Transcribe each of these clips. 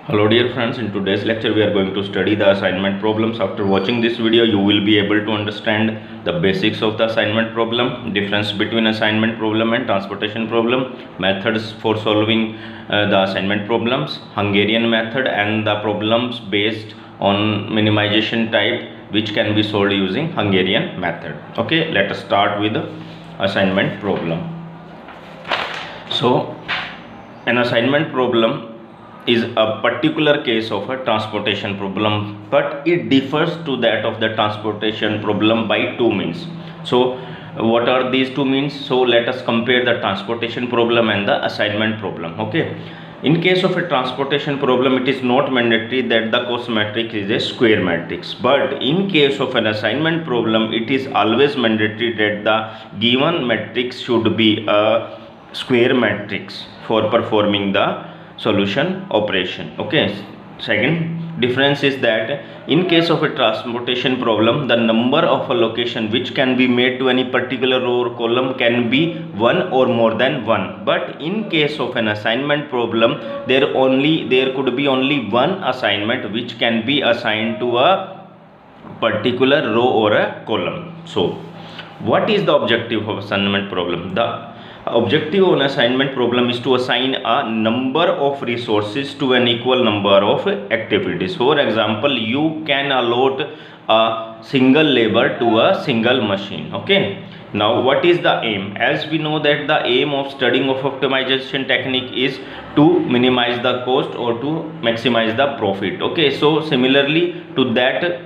Hello dear friends, in today's lecture we are going to study the assignment problems. After watching this video you will be able to understand the basics of the assignment problem, difference between assignment problem and transportation problem, methods for solving the assignment problems, Hungarian method and the problems based on minimization type which can be solved using Hungarian method. Okay, let us start with the assignment problem. So an assignment problem is a particular case of a transportation problem, but it differs to that of the transportation problem by two means. So what are these two means? So let us compare the transportation problem and the assignment problem. Okay, in case of a transportation problem it is not mandatory that the cost matrix is a square matrix, but in case of an assignment problem it is always mandatory that the given matrix should be a square matrix for performing the solution operation. Okay, second difference is that in case of a transportation problem the number of a location which can be made to any particular row or column can be one or more than one, but in case of an assignment problem there could be only one assignment which can be assigned to a particular row or a column. So what is the objective of assignment problem? The objective of an assignment problem is to assign a number of resources to an equal number of activities. For example, you can allot a single labor to a single machine. Okay, now what is the aim? As we know that the aim of studying of optimization technique is to minimize the cost or to maximize the profit. Okay, so similarly to that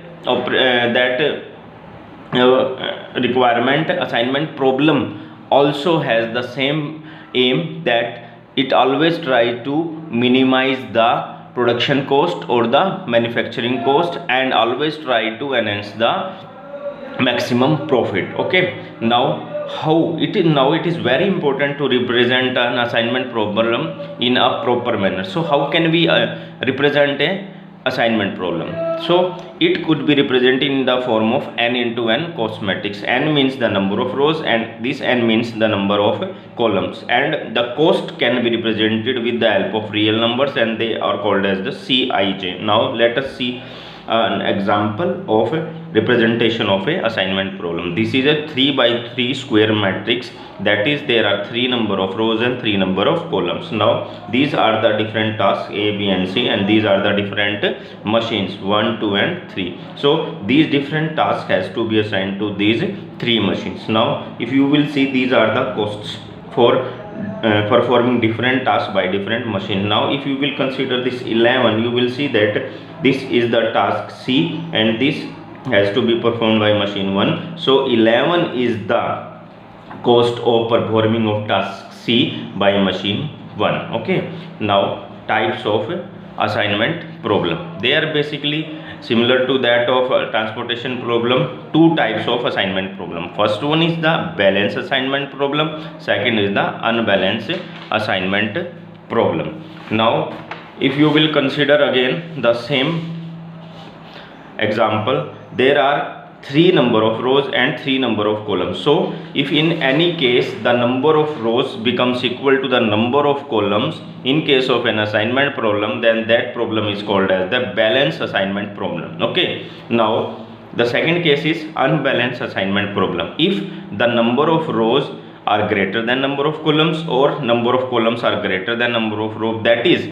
requirement, assignment problem also has the same aim, that it always tries to minimize the production cost or the manufacturing cost and always try to enhance the maximum profit. Okay, now it is very important to represent an assignment problem in a proper manner. So how can we represent a assignment problem? So it could be represented in the form of n into n cost matrix. N means the number of rows and this n means the number of columns, and the cost can be represented with the help of real numbers and they are called as the Cij. Now let us see an example of a representation of a assignment problem. This is a 3 by 3 square matrix, that is there are 3 number of rows and 3 number of columns. Now these are the different tasks A, B and C, and these are the different machines 1, 2 and 3. So these different tasks has to be assigned to these 3 machines. Now if you will see, these are the costs for performing different tasks by different machine. Now if you will consider this 11, you will see that this is the task C and this has to be performed by machine 1. So 11 is the cost of performing of task C by machine 1. Okay, now types of assignment problem, they are basically similar to that of transportation problem. Two types of assignment problem. First one is the balanced assignment problem, second is the unbalanced assignment problem. Now if you will consider again the same example, there are 3 number of rows and 3 number of columns. So if in any case the number of rows becomes equal to the number of columns in case of an assignment problem, then that problem is called as the balanced assignment problem. Okay, now the second case is unbalanced assignment problem. If the number of rows are greater than number of columns or number of columns are greater than number of rows, that is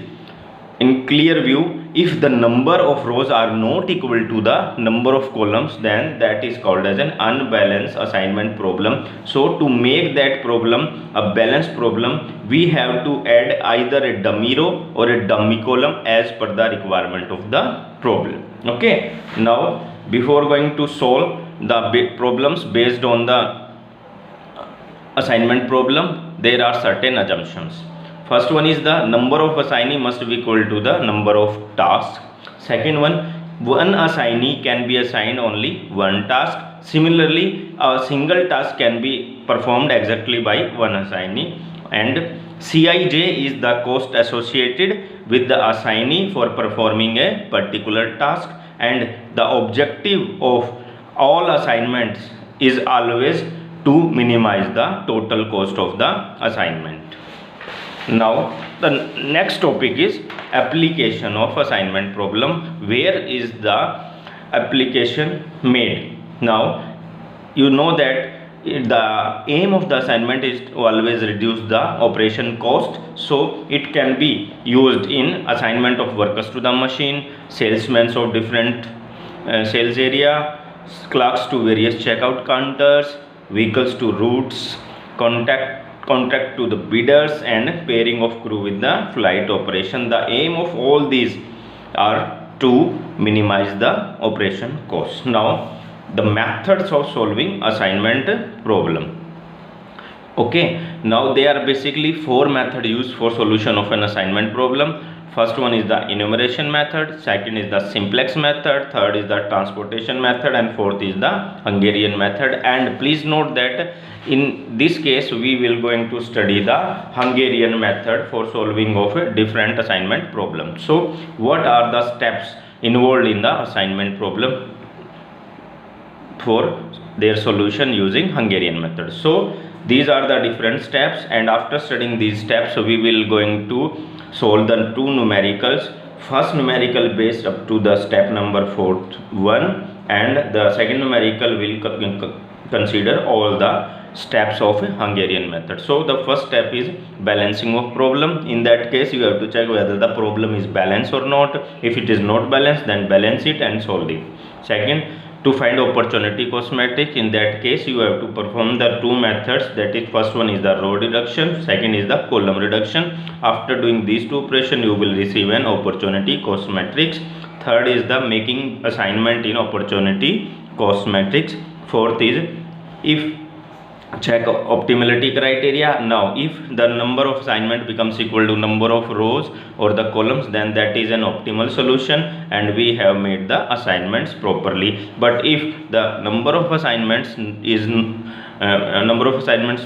in clear view, if the number of rows are not equal to the number of columns, then that is called as an unbalanced assignment problem. So to make that problem a balanced problem, we have to add either a dummy row or a dummy column as per the requirement of the problem. Okay, now before going to solve the problems based on the assignment problem, there are certain assumptions. First one is the number of assignee must be equal to the number of tasks. Second one assignee can be assigned only one task. Similarly, a single task can be performed exactly by one assignee. And Cij is the cost associated with the assignee for performing a particular task, and the objective of all assignments is always to minimize the total cost of the assignment. Now the next topic is application of assignment problem. Where is the application made? Now you know that the aim of the assignment is to always reduce the operation cost, so it can be used in assignment of workers to the machine, salesmen of different sales area, clerks to various checkout counters, vehicles to routes, contract to the bidders, and pairing of crew with the flight operation. The aim of all these are to minimize the operation cost. Now the methods of solving assignment problem. Okay, now there are basically four methods used for solution of an assignment problem. First one is the enumeration method, second is the simplex method, third is the transportation method, and fourth is the Hungarian method. And please note that in this case we will going to study the Hungarian method for solving of a different assignment problem. So what are the steps involved in the assignment problem for their solution using Hungarian method? So these are the different steps, and after studying these steps we will going to solve the two numericals. First numerical based up to the step number 4th, and the second numerical will consider all the steps of a Hungarian method. So the first step is balancing of problem. In that case you have to check whether the problem is balanced or not. If it is not balanced, then balance it and solve it. Second, to find opportunity cost matrix. In that case you have to perform the two methods, that is first one is the row reduction, second is the column reduction. After doing these two operations you will receive an opportunity cost matrix. Third is the making assignment in opportunity cost matrix. Fourth is if check optimality criteria. Now if the number of assignment becomes equal to number of rows or the columns, then that is an optimal solution and we have made the assignments properly. But if the number of assignments is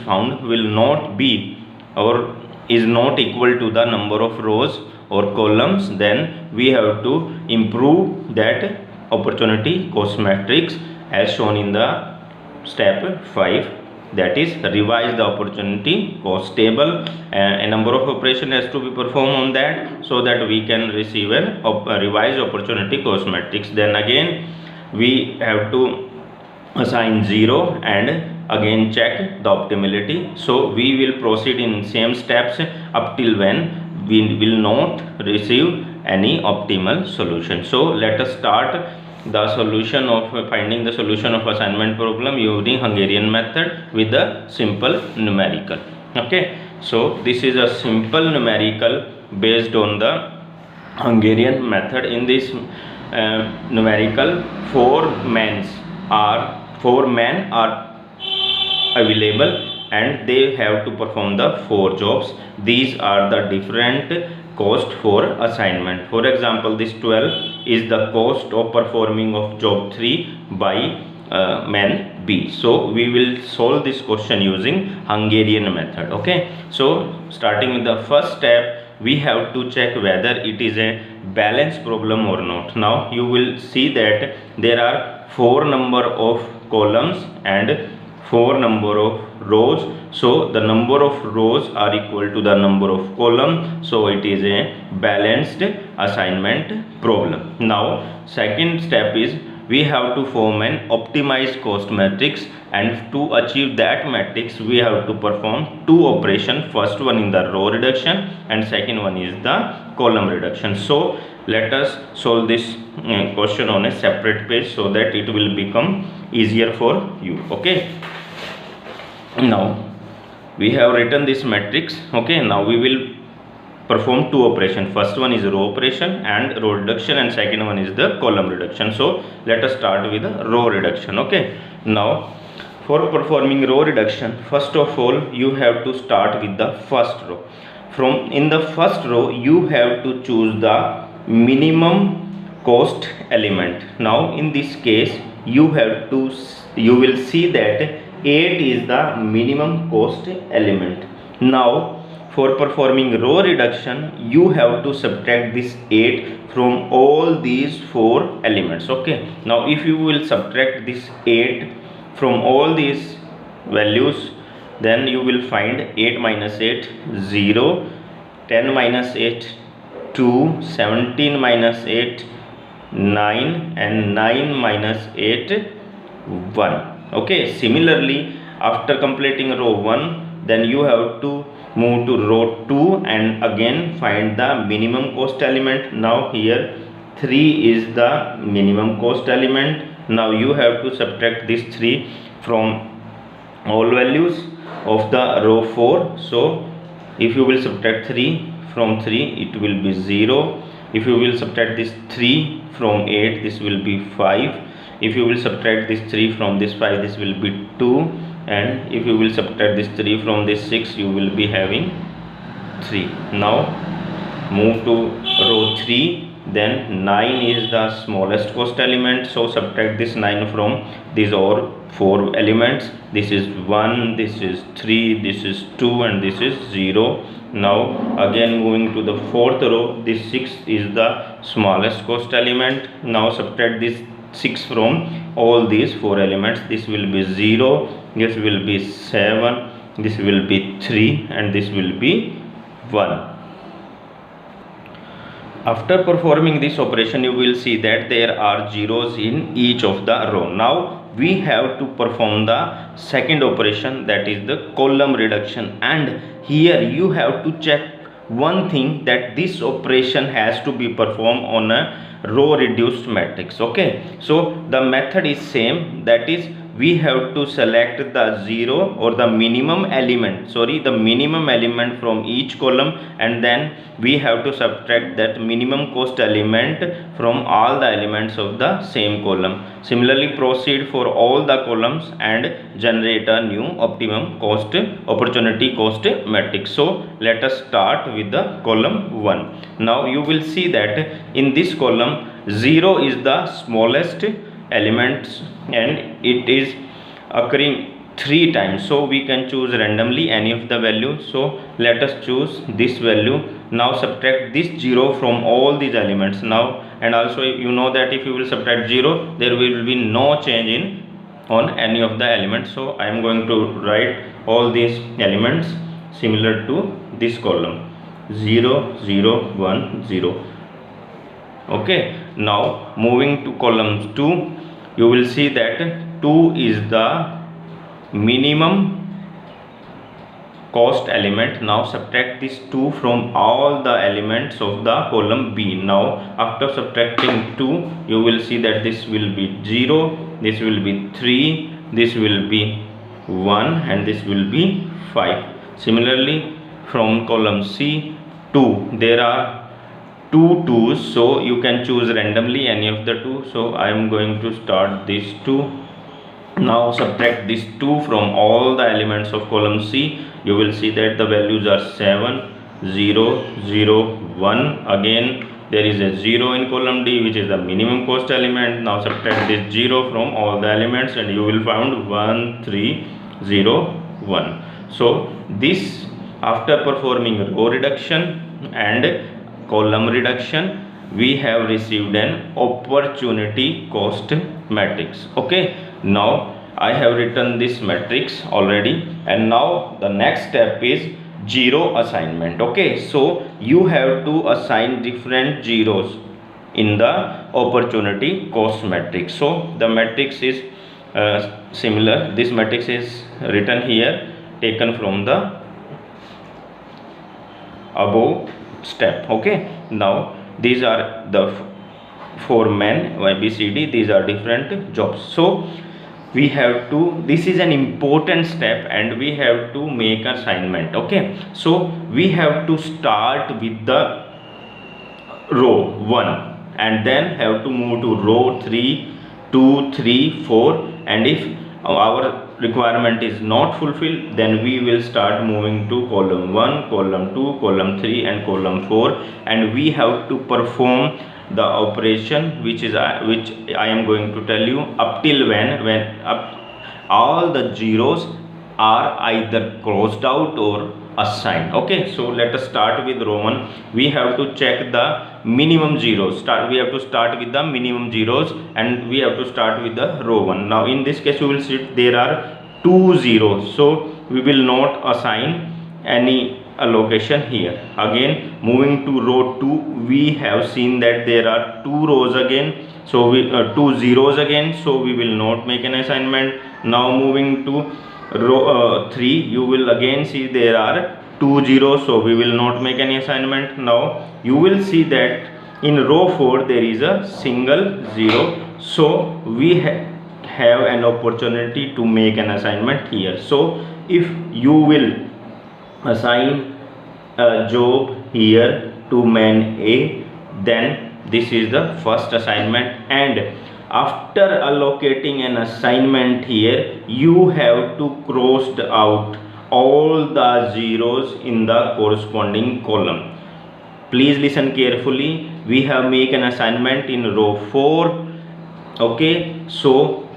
found will not be or is not equal to the number of rows or columns, then we have to improve that opportunity cost matrix as shown in the step 5, that is revise the opportunity cost table. A number of operations has to be performed on that so that we can receive a revised opportunity cost matrix. Then again we have to assign 0 and again check the optimality. So we will proceed in same steps up till when we will not receive any optimal solution. So let us start the solution of finding the solution of assignment problem using Hungarian method with the simple numerical. Okay, so this is a simple numerical based on the Hungarian method. In this numerical, four men are available and they have to perform the 4 jobs. These are the different cost for assignment. For example, this 12 is the cost of performing of job 3 by man B. So we will solve this question using Hungarian method. Okay, so starting with the first step, we have to check whether it is a balanced problem or not. Now you will see that there are 4 number of columns and 4 number of rows. So the number of rows are equal to the number of columns, so it is a balanced assignment problem. Now second step is we have to form an optimized cost matrix, and to achieve that matrix we have to perform 2 operations. First one is the row reduction and second one is the column reduction. So let us solve this question on a separate page so that it will become easier for you. Okay, now we have written this matrix. Okay, now we will perform 2 operations. First one is row operation and row reduction, and second one is the column reduction. So let us start with the row reduction. Okay, now for performing row reduction, first of all you have to start with the first row. From in the first row you have to choose the minimum cost element. Now in this case you will see that 8 is the minimum cost element. Now for performing row reduction you have to subtract this 8 from all these 4 elements. Okay, now if you will subtract this 8 from all these values, then you will find 8 minus 8 0, 10 minus 8 2, 17 minus 8 9, and 9 minus 8 1. Okay, similarly after completing row 1, then you have to move to row 2 and again find the minimum cost element. Now here 3 is the minimum cost element. Now you have to subtract this 3 from all values of the row 4. So if you will subtract 3 from 3, it will be 0. If you will subtract this 3 from 8, this will be 5. If you will subtract this 3 from this 5, this will be 2. And if you will subtract this 3 from this 6, you will be having 3. Now move to row 3. Then 9 is the smallest cost element, so subtract this 9 from these all 4 elements. This is 1, this is 3, this is 2, and this is 0. Now again moving to the 4th row, this 6 is the smallest cost element. Now subtract this 6 from all these 4 elements. This will be 0, this will be 7, this will be 3, and this will be 1. After performing this operation, you will see that there are zeros in each of the row. Now we have to perform the second operation, that is the column reduction, and here you have to check one thing, that this operation has to be performed on a row reduced matrix. Okay, so the method is same, that is we have to select the 0 or the minimum element, the minimum element from each column, and then we have to subtract that minimum cost element from all the elements of the same column. Similarly proceed for all the columns and generate a new optimum cost opportunity cost matrix. So let us start with the column 1. Now you will see that in this column 0 is the smallest elements and it is occurring 3 times, so we can choose randomly any of the value. So let us choose this value. Now subtract this 0 from all these elements. Now, and also you know that if you will subtract 0, there will be no change on any of the elements. So I am going to write all these elements similar to this column, 0 0 1 0. Okay, now moving to column 2, you will see that 2 is the minimum cost element. Now subtract this 2 from all the elements of the column B. Now after subtracting 2, you will see that this will be 0, this will be 3, this will be 1, and this will be 5. Similarly from column C, 2, there are 2 2's, so you can choose randomly any of the 2. So I am going to start this 2. Now subtract this 2 from all the elements of column C. You will see that the values are 7 0 0 1. Again there is a 0 in column D, which is the minimum cost element. Now subtract this 0 from all the elements and you will find 1 3 0 1. So this, after performing row reduction and column reduction, we have received an opportunity cost matrix. Okay, now I have written this matrix already, and now the next step is zero assignment. Okay, so you have to assign different zeros in the opportunity cost matrix. So the matrix is similar. This matrix is written here, taken from the above step. Okay, now these are the 4 men ABCD, these are different jobs. So we have to, this is an important step and we have to make assignment. Okay, so we have to start with the row 1 and then have to move to row 3 2 3 4, and if our requirement is not fulfilled, then we will start moving to column 1, column 2, column 3 and column 4, and we have to perform the operation which I am going to tell you up till when all the zeros are either crossed out or assigned. Okay, so let us start with row 1. We have to check the minimum zeros. We have to start with the minimum zeros and we have to start with the row 1. Now in this case you will see there are 2 zeros, so we will not assign any allocation here. Again moving to row 2, we have seen that there are 2 rows again, so we 2 zeros again, so we will not make an assignment. Now moving to row 3, you will again see there are 2 zeros, so we will not make any assignment. Now you will see that in row 4 there is a single zero, so we have an opportunity to make an assignment here. So if you will assign a job here to man A, then this is the first assignment, and after allocating an assignment here, you have to cross out all the zeros in the corresponding column. Please listen carefully. We have made an assignment in row 4. Okay, so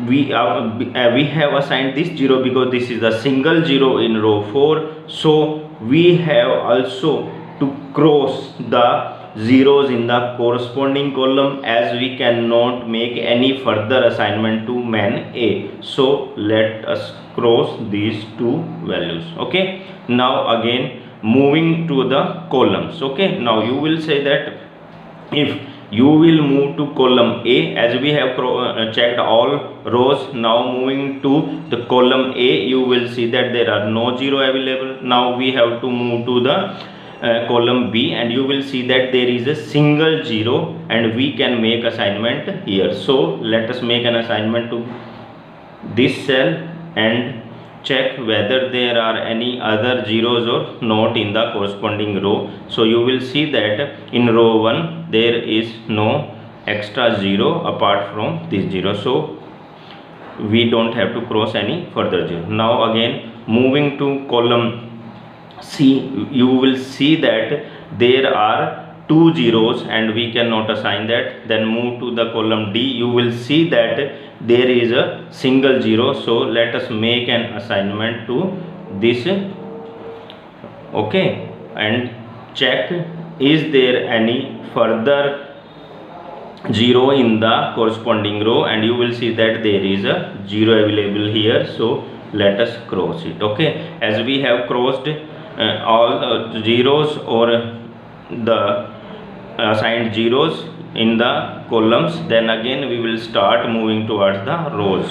we have assigned this 0 because this is a single 0 in row 4. So we have also to cross the zeros in the corresponding column, as we cannot make any further assignment to man A. So let us cross these two values. Okay, now again moving to the columns. Okay, now you will say that if you will move to column A, as we have checked all rows, now moving to the column A, you will see that there are no zero available. Now we have to move to the column B, and you will see that there is a single zero, and we can make assignment here. So let us make an assignment to this cell and check whether there are any other zeros or not in the corresponding row. So you will see that in row 1 there is no extra zero apart from this zero, so we don't have to cross any further zero. Now again moving to column C, you will see that there are 2 zeros and we cannot assign that. Then move to the column D, you will see that there is a single zero, so let us make an assignment to this. Okay, and check is there any further zero in the corresponding row, and you will see that there is a zero available here, so let us cross it. Okay, as we have crossed all zeros or the assigned zeros in the columns, then again we will start moving towards the rows.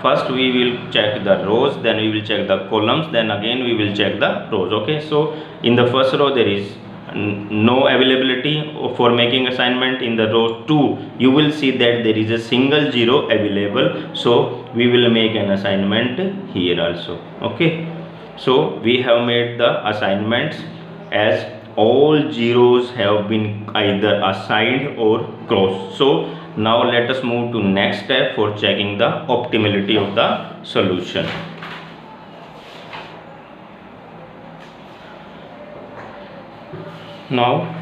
First we will check the rows, then we will check the columns, then again we will check the rows. Okay, so in the first row there is no availability for making assignment. In the row 2 you will see that there is a single zero available, so we will make an assignment here also. Okay, so we have made the assignments as all zeros have been either assigned or crossed. So now let us move to next step for checking the optimality of the solution. Now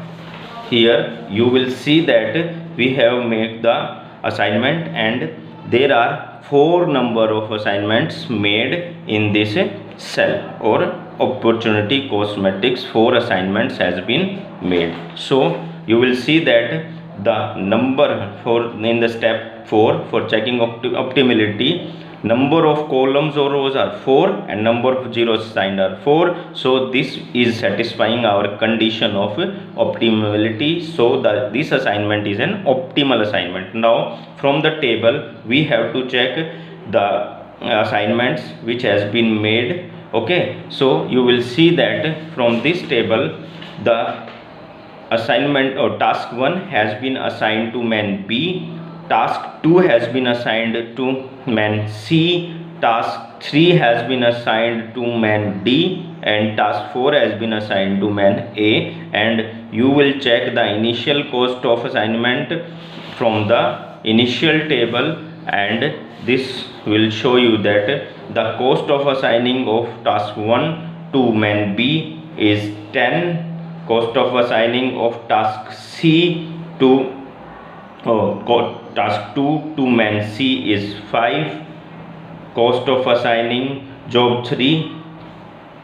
here you will see that we have made the assignment, and there are 4 number of assignments made in this cell or opportunity cost matrix. 4 assignments has been made. So you will see that the number for in the step 4 for checking optimality, number of columns or rows are 4 and number of zeros assigned are 4. So this is satisfying our condition of optimality, so that this assignment is an optimal assignment. Now from the table we have to check the assignments which has been made. Okay, so you will see that from this table the assignment or task 1 has been assigned to man B, task 2 has been assigned to man C, task 3 has been assigned to man D, and task 4 has been assigned to man A. And you will check the initial cost of assignment from the initial table, and this will show you that the cost of assigning of task 1 to man B is 10, cost of assigning of task C to task 2 to man C is 5, cost of assigning job 3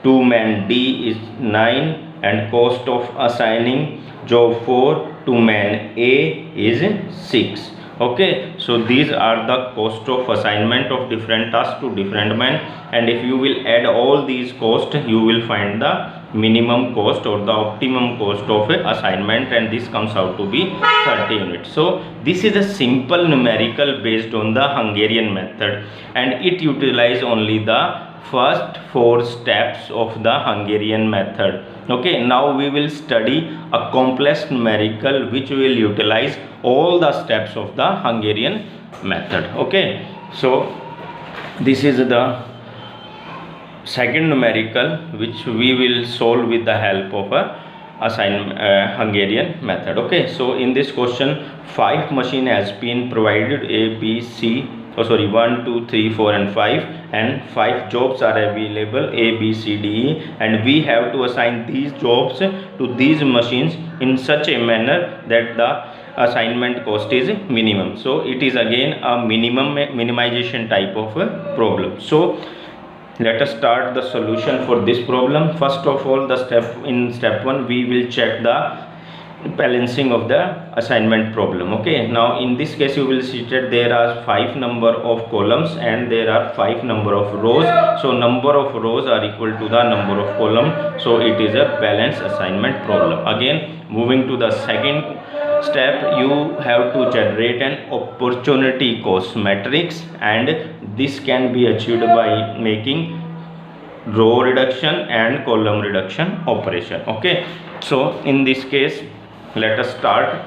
to man D is 9, and cost of assigning job 4 to man A is 6. Okay, so these are the cost of assignment of different tasks to different men, and if you will add all these costs you will find the minimum cost or the optimum cost of a assignment, and this comes out to be 30 units. So this is a simple numerical based on the Hungarian method, and it utilizes only the first 4 steps of the Hungarian method. Okay, now we will study a complex numerical which will utilize all the steps of the Hungarian method. Okay, so this is the second numerical which we will solve with the help of a Hungarian method. Okay, so in this question 5 machine has been provided, A, B, C, 1, 2, 3, 4 and 5, and 5 jobs are available, A, B, C, D, E, and we have to assign these jobs to these machines in such a manner that the assignment cost is minimum. So it is again a minimization type of a problem. So let us start the solution for this problem. First of all, in step 1 we will check the balancing of the assignment problem. Okay, now in this case you will see that there are 5 number of columns and there are 5 number of rows. So number of rows are equal to the number of columns, so it is a balanced assignment problem. Again, moving to the second step, you have to generate an opportunity cost matrix, and this can be achieved by making row reduction and column reduction operation. Okay, so in this case let us start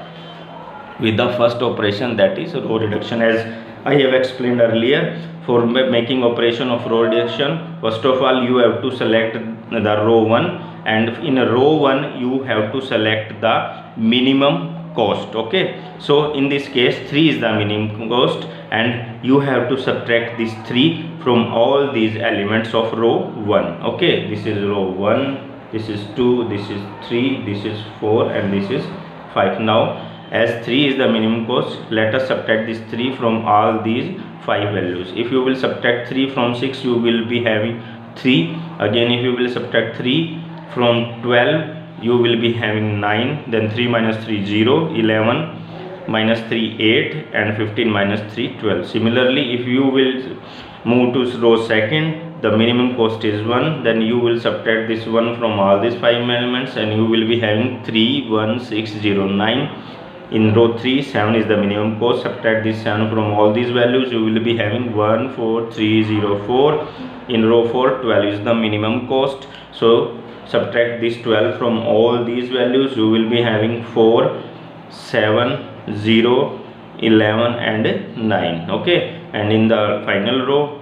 with the first operation, that is row reduction. As I have explained earlier, for making operation of row reduction, first of all you have to select the row 1, and in row 1 you have to select the minimum cost. Okay, so in this case 3 is the minimum cost, and you have to subtract this 3 from all these elements of row 1. Okay, this is row 1, this is 2, this is 3, this is 4 and this is 5. Now as 3 is the minimum cost, let us subtract this 3 from all these 5 values. If you will subtract 3 from 6, you will be having 3. Again, if you will subtract 3 from 12, you will be having 9. Then 3 minus 3 0, 11 minus 3 8, and 15 minus 3 12. Similarly, if you will move to row second, the minimum cost is 1, then you will subtract this 1 from all these 5 elements and you will be having 3 1 6 0 9. In row 3, 7 is the minimum cost, subtract this 7 from all these values, you will be having 1 4 3 0 4. In row 4, 12 is the minimum cost, so subtract this 12 from all these values, you will be having 4 7 0 11 and 9. Okay, and in the final row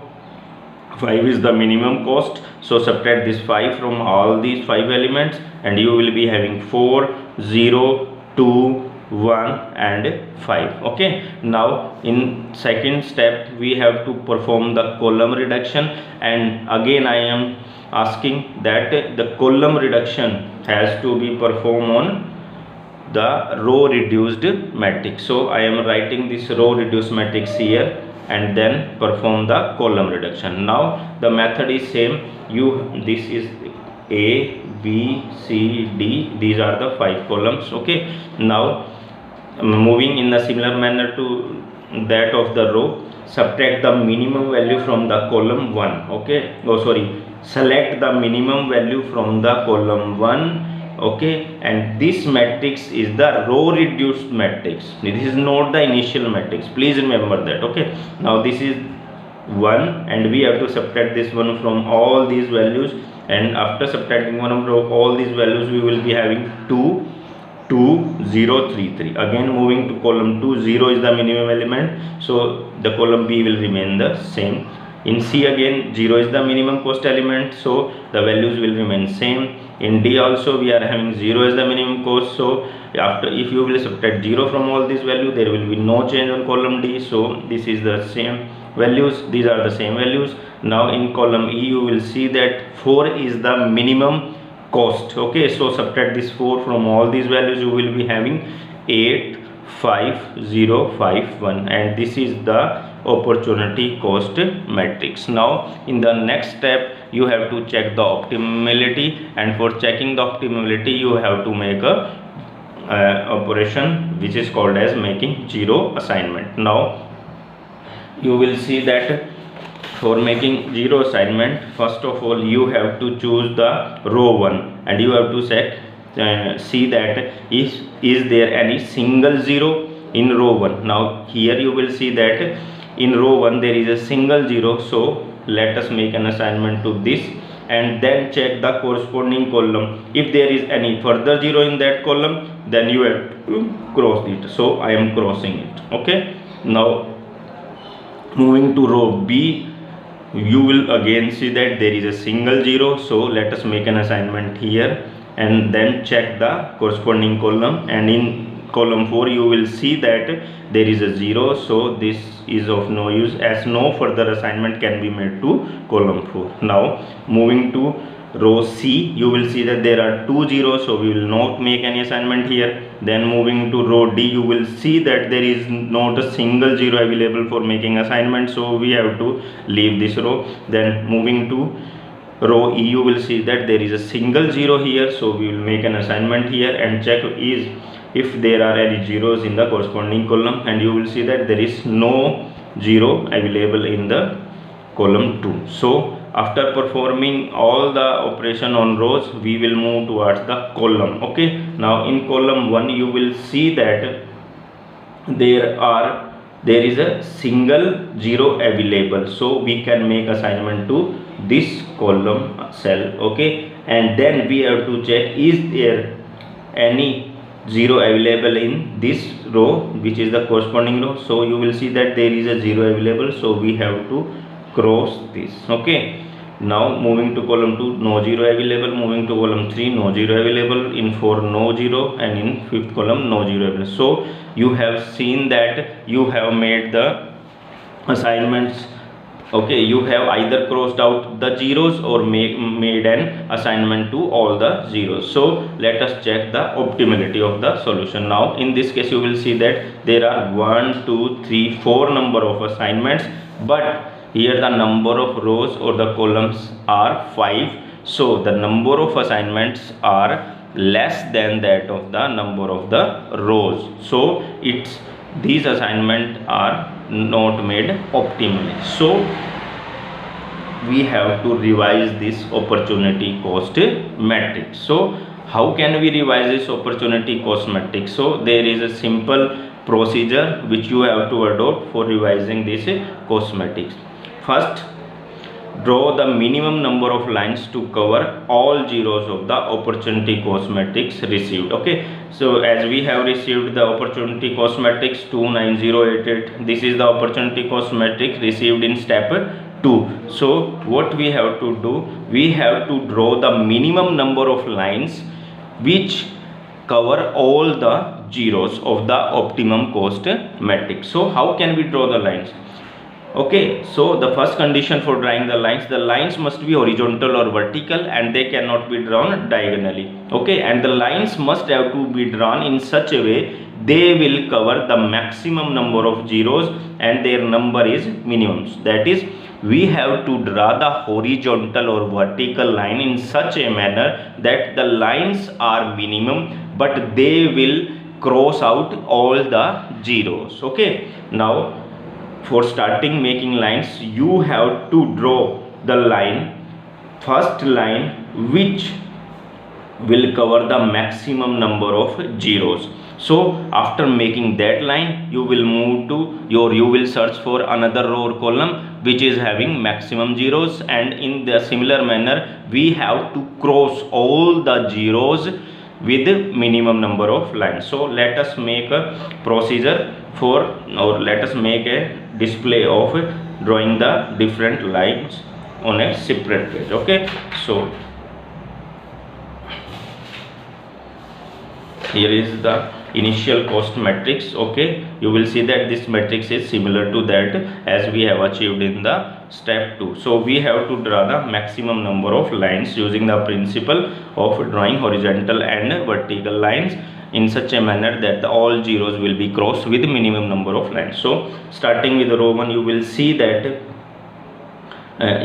5 is the minimum cost, so subtract this 5 from all these 5 elements and you will be having 4 0 2 1 and 5. Okay, now in second step we have to perform the column reduction, and again I am asking that the column reduction has to be performed on the row reduced matrix. So I am writing this row reduced matrix here and then perform the column reduction. Now the method is same. This is A, B, C, D, these are the 5 columns. Okay, now moving in the similar manner to that of the row, subtract the minimum value from the column 1. Okay, select the minimum value from the column 1. Okay, and this matrix is the row reduced matrix. This is not the initial matrix, please remember that. Okay, now this is 1 and we have to subtract this 1 from all these values, and after subtracting 1 from all these values we will be having 2 2 0 3 3. Again, moving to column 2, 0 is the minimum element, so the column B will remain the same. In C again 0 is the minimum cost element, so the values will remain same. In D also we are having 0 as the minimum cost, so if you will subtract 0 from all these values, there will be no change on column D, so this is the same values, these are the same values. Now in column E you will see that 4 is the minimum cost. Okay, so subtract this 4 from all these values, you will be having 8 5 0 5 1, and this is the opportunity cost matrix. Now in the next step you have to check the optimality, and for checking the optimality you have to make a operation which is called as making zero assignment. Now you will see that For making zero assignment, first of all you have to choose the row 1 and you have to see that is there any single zero in row 1. Now here you will see that in row 1 there is a single zero, so let us make an assignment to this and then check the corresponding column. If there is any further zero in that column, then you have to cross it. So I am crossing it. Okay, now moving to row B, you will again see that there is a single zero, so let us make an assignment here and then check the corresponding column, and in column 4 you will see that there is a zero, so this is of no use as no further assignment can be made to column 4. Now moving to row C, you will see that there are two zeros, so we will not make any assignment here. Then moving to row D, you will see that there is not a single zero available for making assignment, so we have to leave this row. Then moving to row E, you will see that there is a single zero here, so we will make an assignment here and check is if there are any zeros in the corresponding column, and you will see that there is no zero available in the column 2. So after performing all the operation on rows, we will move towards the column. Okay, now in column 1 you will see that there is a single zero available, so we can make assignment to this column cell. Okay, and then we have to check is there any zero available in this row, which is the corresponding row. So you will see that there is a zero available, so we have to cross this. Okay, now moving to column 2, no zero available. Moving to column 3, no zero available. In 4, no zero, and in 5th column, no zero available. So you have seen that you have made the assignments. Okay, you have either crossed out the zeros or made an assignment to all the zeros. So let us check the optimality of the solution. Now in this case you will see that there are 1 2 3 4 number of assignments, but here the number of rows or the columns are 5, so the number of assignments are less than that of the number of the rows, so these assignments are not made optimally. So we have to revise this opportunity cost matrix. So how can we revise this opportunity cost matrix? So there is a simple procedure which you have to adopt for revising this cost matrix. First, draw the minimum number of lines to cover all zeros of the opportunity cost matrix received. Okay, so as we have received the opportunity cost matrix 29088, this is the opportunity cost matrix received in step 2. So what we have to do, we have to draw the minimum number of lines which cover all the zeros of the optimum cost matrix. So how can we draw the lines? Okay, so the first condition for drawing the lines must be horizontal or vertical, and they cannot be drawn diagonally. Okay, and the lines must have to be drawn in such a way they will cover the maximum number of zeros and their number is minimum. That is, we have to draw the horizontal or vertical line in such a manner that the lines are minimum but they will cross out all the zeros. Okay, now for starting making lines, you have to draw the first line which will cover the maximum number of zeros. So after making that line, you will move to you will search for another row or column which is having maximum zeros, and in the similar manner we have to cross all the zeros with minimum number of lines. So let us make a procedure let us make a display of drawing the different lines on a separate page. Okay, so here is the initial cost matrix. Okay, you will see that this matrix is similar to that as we have achieved in the step 2. So we have to draw the maximum number of lines using the principle of drawing horizontal and vertical lines in such a manner that all zeros will be crossed with minimum number of lines. So starting with row 1, you will see that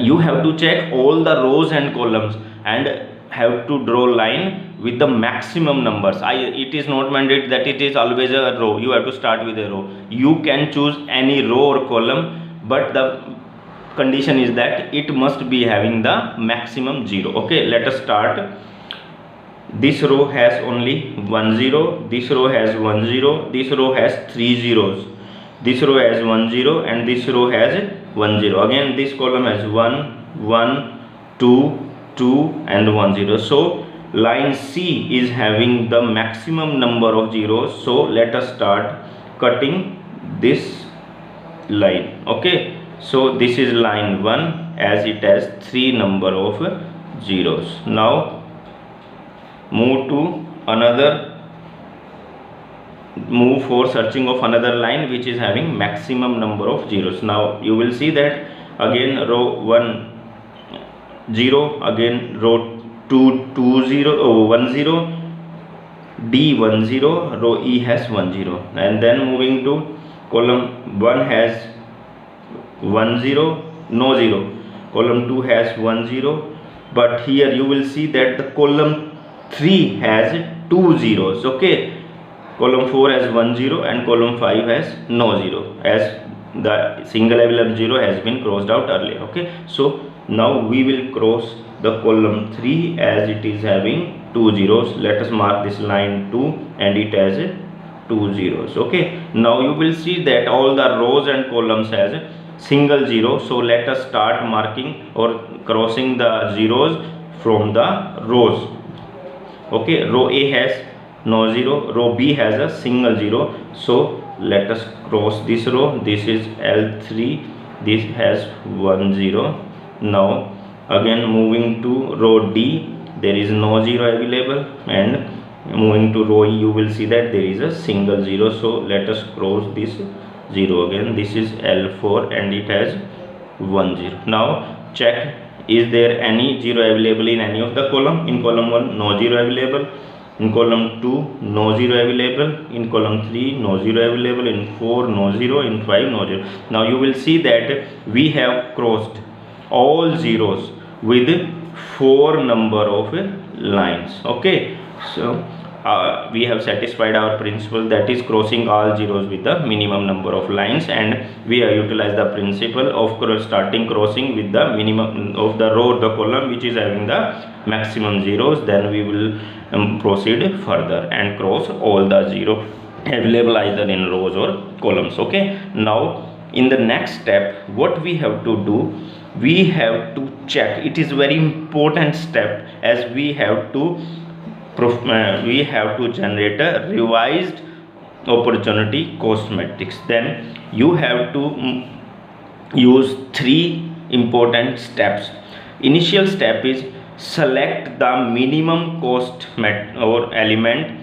you have to check all the rows and columns and have to draw line with the maximum numbers. It is not mandated that it is always a row. You have to start with a row. You can choose any row or column, but the condition is that it must be having the maximum 0. Okay, let us start. This row has only 1 0, this row has 1 0, this row has 3 zeros, this row has 1 0, and this row has 1 0. Again this column has 1 1 2 2 and 1 0. So line C is having the maximum number of zeros. So let us start cutting this line. Okay, so this is line 1 as it has 3 number of zeros. Now move to another, move for searching of another line which is having maximum number of zeros. Now you will see that again row 1 0, again row 2 2 0 1 0, D 1 0, row E has 1 0, and then moving to column 1 has 1 0, no 0, column 2 has 1 0, but here you will see that the column 3 has 2 zeros. Okay, column 4 has 1 0 and column 5 has no 0, as the single element 0 has been crossed out earlier. Okay, so now we will cross the column 3 as it is having 2 zeros. Let us mark this line 2 and it has 2 zeros. Okay, now you will see that all the rows and columns has single 0. So let us start marking or crossing the zeros from the rows. Okay, row A has no 0, row B has a single 0. So let us cross this row. This is L3, this has 1 0. Now again moving to row D, there is no 0 available, and moving to row E you will see that there is a single 0. So let us cross this 0 again. This is L4 and it has 1 0. Now check, is there any 0 available in any of the column? In column 1 no 0 available, in column 2 no 0 available, in column 3 no 0 available, in 4 no 0, in 5 no 0. Now you will see that we have crossed all zeros with 4 number of lines. Okay, so we have satisfied our principle, that is crossing all zeros with the minimum number of lines, and we have utilized the principle of starting crossing with the minimum of the row or the column which is having the maximum zeros. Then we will proceed further and cross all the zero available either in rows or columns. Okay, now in the next step what we have to do, we have to check, it is very important step, as we have to generate a revised opportunity cost matrix. Then you have to use 3 important steps. Initial step is select the minimum cost or element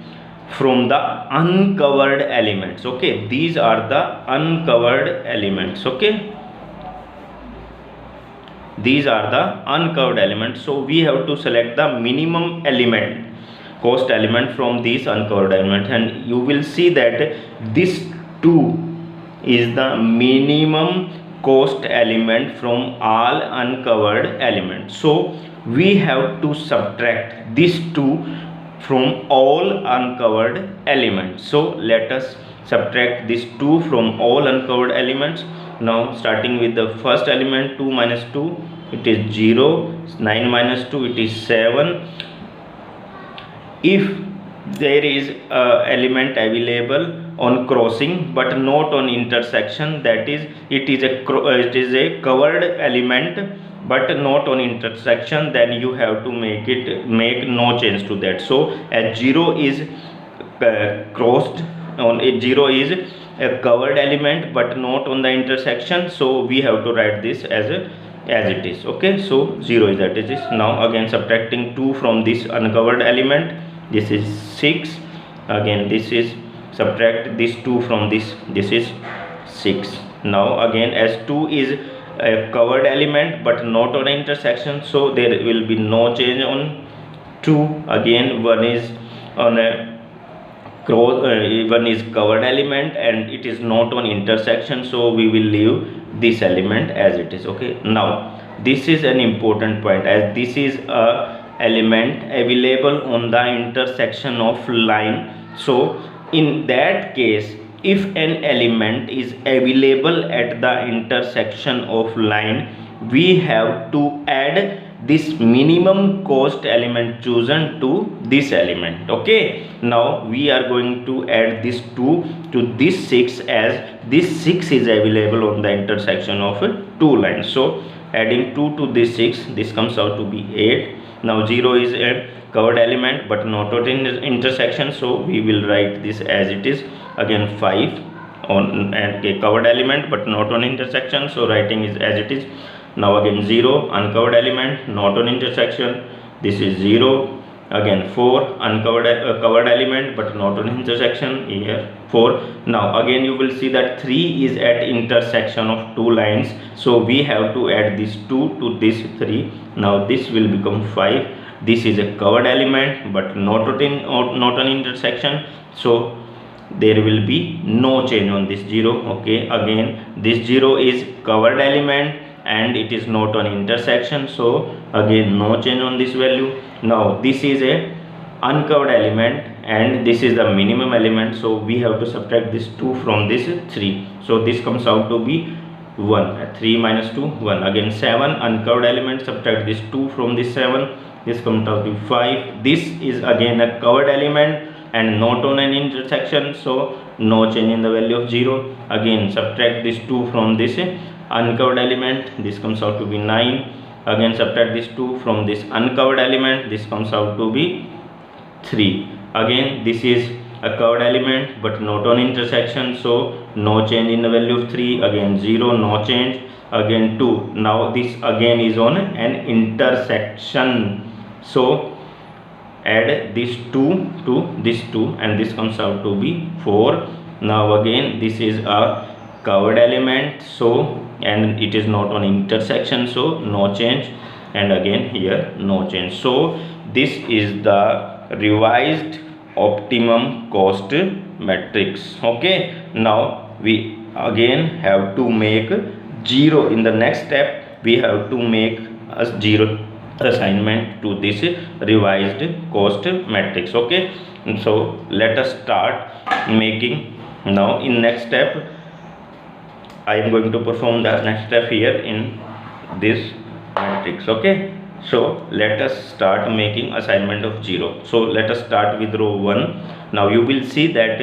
from the uncovered elements. Okay, these are the uncovered elements. Okay, these are the uncovered elements. So we have to select the minimum element, cost element from these uncovered elements, and you will see that this 2 is the minimum cost element from all uncovered elements. So we have to subtract this 2 from all uncovered elements. So let us subtract this 2 from all uncovered elements. Now starting with the first element, 2 minus 2 it is 0, 9 minus 2 it is 7. If there is element available on crossing but not on intersection, that is it is a covered element but not on intersection, then you have to make no change to that. So as 0 is crossed on, 0 is a covered element but not on the intersection, so we have to write this as it is. Okay, so 0 is that it is. Now again subtracting 2 from this uncovered element, this is 6. Again this is subtract this 2 from this is 6. Now again as 2 is a covered element but not on intersection, so there will be no change on 2. Again 1 is on a one is covered element and it is not on intersection, so we will leave this element as it is. Okay, now this is an important point, as this is a element available on the intersection of line. So in that case if an element is available at the intersection of line, we have to add this minimum cost element chosen to this element. Okay, now we are going to add this 2 to this 6, as this 6 is available on the intersection of two lines. So adding 2 to this 6, this comes out to be 8. Now 0 is a covered element but not at intersection, so we will write this as it is. Again 5 on a covered element but not on intersection, so writing is as it is. Now again 0 uncovered element, not on intersection, this is 0. Again 4 uncovered covered element but not on intersection, here 4. Now again you will see that 3 is at intersection of two lines, so we have to add this 2 to this 3. Now this will become 5. This is a covered element but not on intersection, so there will be no change on this 0. Okay, again this 0 is covered element and it is not on intersection, so again no change on this value. Now this is a uncovered element and this is the minimum element, so we have to subtract this 2 from this 3, so this comes out to be 1. 3 minus 2 1. Again 7 uncovered element, subtract this 2 from this 7, this comes out to 5. This is again a covered element and not on an intersection, so no change in the value of 0. Again subtract this 2 from this uncovered element, this comes out to be 9. Again subtract this 2 from this uncovered element, this comes out to be 3. Again this is a covered element but not on intersection, so no change in the value of 3. Again 0, no change. Again 2. Now this again is on an intersection, so add this 2 to this 2 and this comes out to be 4. Now again this is a covered element, so and it is not on intersection, so no change, and again here no change. So this is the revised optimum cost matrix. Okay, now we again have to make 0 in the next step. We have to make a 0 assignment to this revised cost matrix. Okay, and so let us start making. Now in next step I am going to perform the next step here in this matrix. Okay, so let us start making assignment of 0. So let us start with row 1. Now you will see that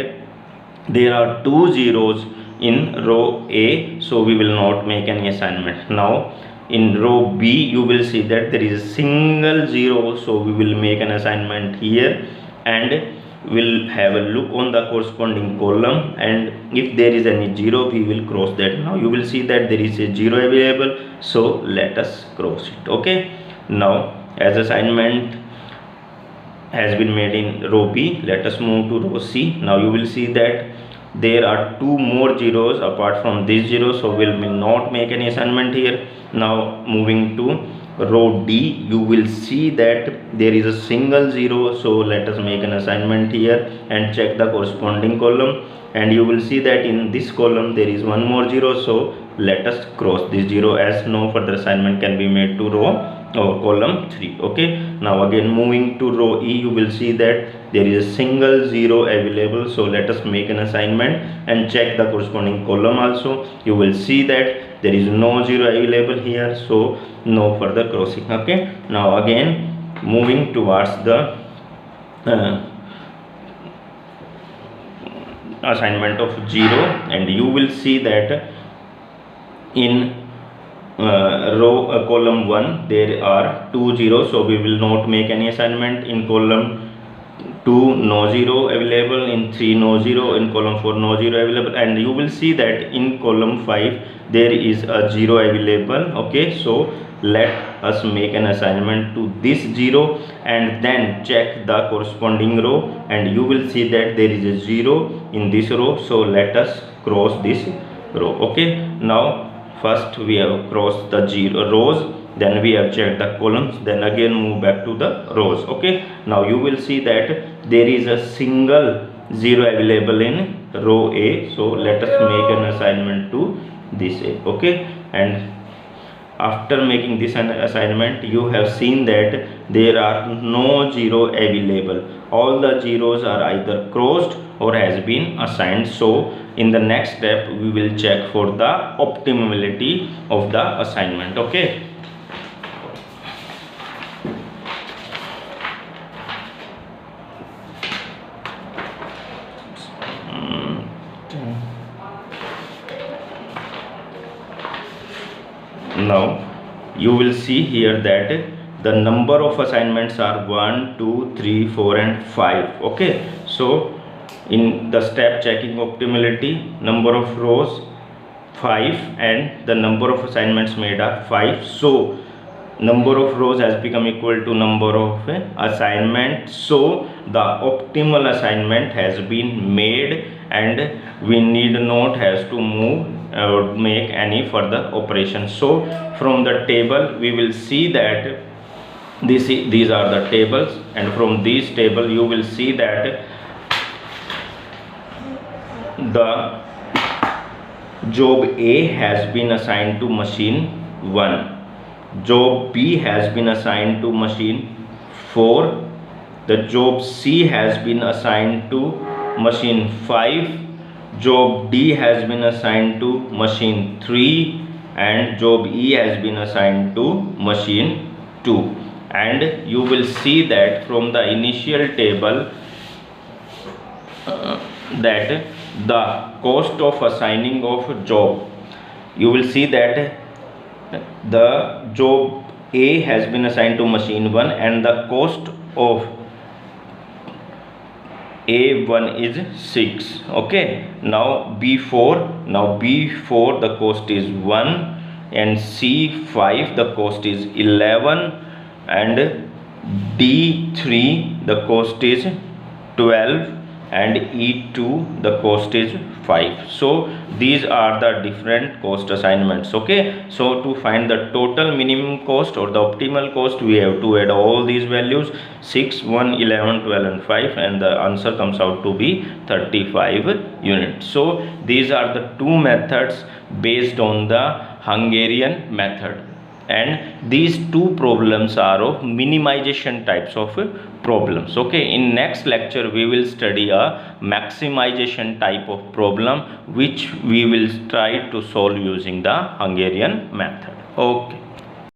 there are 2 zeros in row A, so we will not make any assignment. Now in row B you will see that there is a single 0, so we will make an assignment here and will have a look on the corresponding column, and if there is any 0 we will cross that. Now you will see that there is a 0 available, so let us cross it. Okay, now as assignment has been made in row B, let us move to row C. Now you will see that there are 2 more zeros apart from this 0, so we will not make any assignment here. Now moving to row D, you will see that there is a single 0, so let us make an assignment here and check the corresponding column, and you will see that in this column there is 1 more 0, so let us cross this 0 as no further assignment can be made to row or column 3. Okay, now again moving to row E, you will see that there is a single 0 available, so let us make an assignment and check the corresponding column also. You will see that there is no 0 available here, so no further crossing. Okay, now again moving towards the assignment of 0, and you will see that in column 1 there are 2 zeros, so we will not make any assignment. In column 2 no 0 available, in 3 no 0, in column 4 no 0 available, and you will see that in column 5 there is a 0 available. Okay, so let us make an assignment to this 0 and then check the corresponding row, and you will see that there is a 0 in this row, so let us cross this row. Okay, now first we have crossed the 0 rows, then we have checked the columns, then again move back to the rows. Okay, now you will see that there is a single 0 available in row A, so let us make an assignment to this A. Okay, and after making this an assignment, you have seen that there are no zero available. All the zeros are either crossed or has been assigned. So in the next step we will check for the optimality of the assignment. Okay. Now you will see here that the number of assignments are 1 2 3 4 and 5. Okay, so in the step checking optimality, number of rows 5 and the number of assignments made are 5. So number of rows has become equal to number of assignments. So the optimal assignment has been made and we need not has to move or make any further operation. So from the table we will see that these are the tables, and from these table you will see that the job A has been assigned to machine 1, job B has been assigned to machine 4, the job C has been assigned to machine 5, job D has been assigned to machine 3, and job E has been assigned to machine 2. And you will see that from the initial table that the cost of assigning of job, you will see that the job A has been assigned to machine 1 and the cost of A1 is 6. Okay, now B4 the cost is 1 and C5 the cost is 11 and D3 the cost is 12 and E2 the cost is 5. So these are the different cost assignments. Okay, so to find the total minimum cost or the optimal cost, we have to add all these values 6, 1, 11, 12 and 5, and the answer comes out to be 35 units. So these are the two methods based on the Hungarian method, and these two problems are of minimization types of problems. Okay, in next lecture we will study a maximization type of problem which we will try to solve using the Hungarian method. Okay.